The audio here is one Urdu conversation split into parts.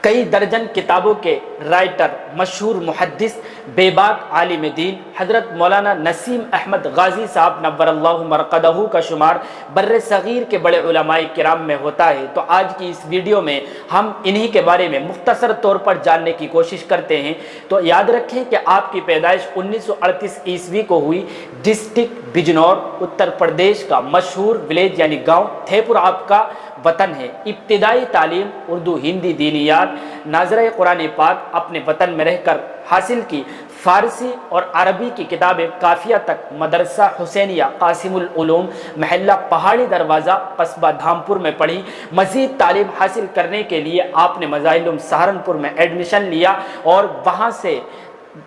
کئی درجن کتابوں کے رائٹر، مشہور محدث، بے باک عالم دین حضرت مولانا نسیم احمد غازی صاحب نور اللہ مرقدہ کا شمار بر صغیر کے بڑے علماء کرام میں ہوتا ہے۔ تو آج کی اس ویڈیو میں ہم انہی کے بارے میں مختصر طور پر جاننے کی کوشش کرتے ہیں۔ تو یاد رکھیں کہ آپ کی پیدائش 1938 عیسوی کو ہوئی۔ ڈسٹرکٹ بجنور اتر پردیش کا مشہور ولیج یعنی گاؤں تھے پور آپ کا وطن ہے۔ ابتدائی تعلیم اردو، ہندی، دینیات، ناظرہ قرآن پاک اپنے وطن میں رہ کر حاصل کی۔ فارسی اور عربی کی کتابیں کافیہ تک مدرسہ حسینیہ قاسم العلوم محلہ پہاڑی دروازہ قصبہ دھامپور میں پڑھی۔ مزید تعلیم حاصل کرنے کے لیے آپ نے مظاہر العلوم سہارنپور میں ایڈمیشن لیا اور وہاں سے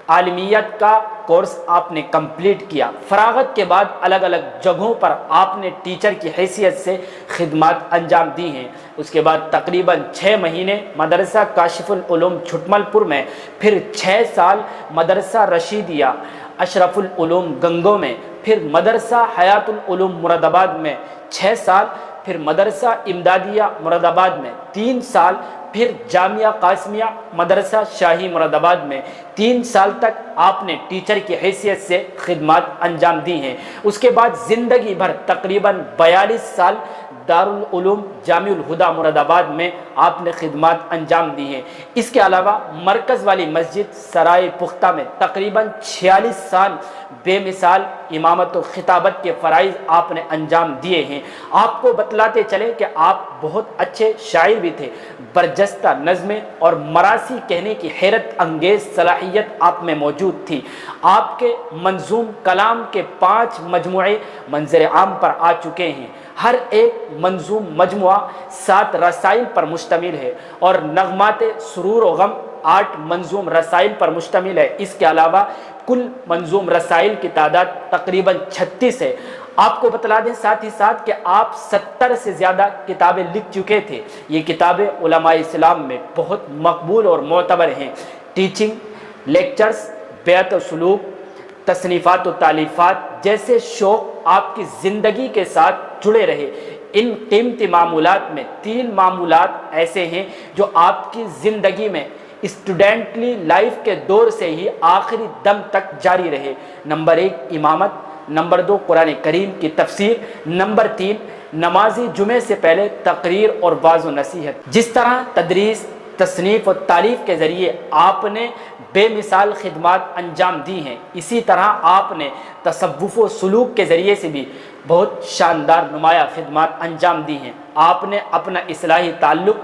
عالمیت کا کورس آپ نے کمپلیٹ کیا۔ فراغت کے بعد الگ الگ جگہوں پر آپ نے ٹیچر کی حیثیت سے خدمات انجام دی ہیں۔ اس کے بعد تقریباً 6 مہینے مدرسہ کاشف العلوم چھٹمل پور میں، پھر 6 سال مدرسہ رشیدیہ اشرف العلوم گنگو میں، پھر مدرسہ حیات العلوم مراد آباد میں 6 سال، پھر مدرسہ امدادیہ مراد آباد میں 3 سال، پھر جامعہ قاسمیہ مدرسہ شاہی مراد آباد میں 3 سال تک آپ نے ٹیچر کی حیثیت سے خدمات انجام دی ہیں۔ اس کے بعد زندگی بھر تقریباً 42 سال دارالعلوم جامع الہدیٰ مراد آباد میں آپ نے خدمات انجام دی ہیں۔ اس کے علاوہ مرکز والی مسجد سرائے پختہ میں تقریباً 46 سال بے مثال امامت و خطابت کے فرائض آپ نے انجام دیے ہیں۔ آپ کو بتلاتے چلیں کہ آپ بہت اچھے شاعر بھی تھے۔ برجستہ نظمیں اور مراثی کہنے کی حیرت انگیز صلاحیت آپ میں موجود تھی۔ آپ کے منظوم کلام کے 5 مجموعے منظر عام پر آ چکے ہیں۔ ہر ایک منظوم مجموعہ 7 رسائل پر مشتمل ہے اور نغمات سرور و غم 8 منظوم رسائل پر مشتمل ہے۔ اس کے علاوہ کل منظوم رسائل کی تعداد تقریباً 36 ہے۔ آپ کو بتلا دیں ساتھ ہی ساتھ کہ آپ 70 سے زیادہ کتابیں لکھ چکے تھے۔ یہ کتابیں علماء اسلام میں بہت مقبول اور معتبر ہیں۔ ٹیچنگ، لیکچرز، بیعت و سلوک، تصنیفات و تالیفات جیسے شوق آپ کی زندگی کے ساتھ جڑے رہے۔ ان قیمتی معمولات میں 3 معمولات ایسے ہیں جو آپ کی زندگی میں اسٹوڈنٹلی لائف کے دور سے ہی آخری دم تک جاری رہے۔ نمبر 1 امامت، نمبر 2 قرآن کریم کی تفسیر، نمبر 3 نمازی جمعے سے پہلے تقریر اور واعظ و نصیحت۔ جس طرح تدریس، تصنیف و تالیف کے ذریعے آپ نے بے مثال خدمات انجام دی ہیں، اسی طرح آپ نے تصوف و سلوک کے ذریعے سے بھی بہت شاندار نمایاں خدمات انجام دی ہیں۔ آپ نے اپنا اصلاحی تعلق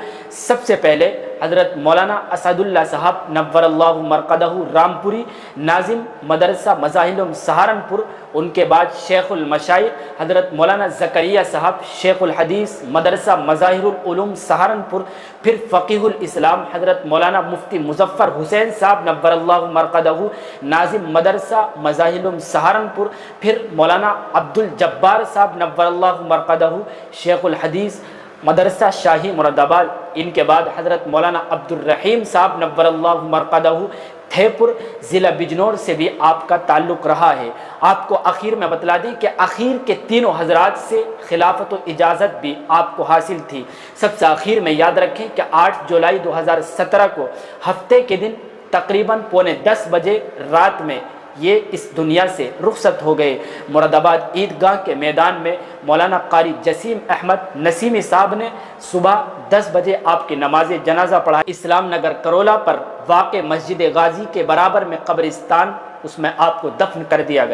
سب سے پہلے حضرت مولانا اسد اللہ صاحب نور اللہ مرقدہ رامپوری ناظم مدرسہ مظاہر العلوم سہارنپور، ان کے بعد شیخ المشائخ حضرت مولانا زکریا صاحب شیخ الحدیث مدرسہ مظاہر العلوم سہارنپور، پھر فقیہ الاسلام حضرت مولانا مفتی مظفر حسین صاحب نور اللہ مرقدہ ناظم مدرسہ مظاہر العلوم سہارنپور، پھر مولانا عبد الجبار صاحب نور اللہ مرقدہ شیخ الحدیث مدرسہ شاہی مراد آباد۔ ان کے بعد حضرت مولانا عبد الرحیم صاحب نور اللہ مرقدہ تھے پور ضلع بجنور سے بھی آپ کا تعلق رہا ہے۔ آپ کو اخیر میں بتلا دیں کہ اخیر کے تینوں حضرات سے خلافت و اجازت بھی آپ کو حاصل تھی۔ سب سے اخیر میں یاد رکھیں کہ 8 جولائی 2017 کو ہفتے کے دن تقریباً 9:45 بجے رات میں یہ اس دنیا سے رخصت ہو گئے۔ مراد آباد عیدگاہ کے میدان میں مولانا قاری جسیم احمد نسیمی صاحب نے صبح 10 بجے آپ کی نماز جنازہ پڑھا۔ اسلام نگر کرولا پر واقع مسجد غازی کے برابر میں قبرستان، اس میں آپ کو دفن کر دیا گیا۔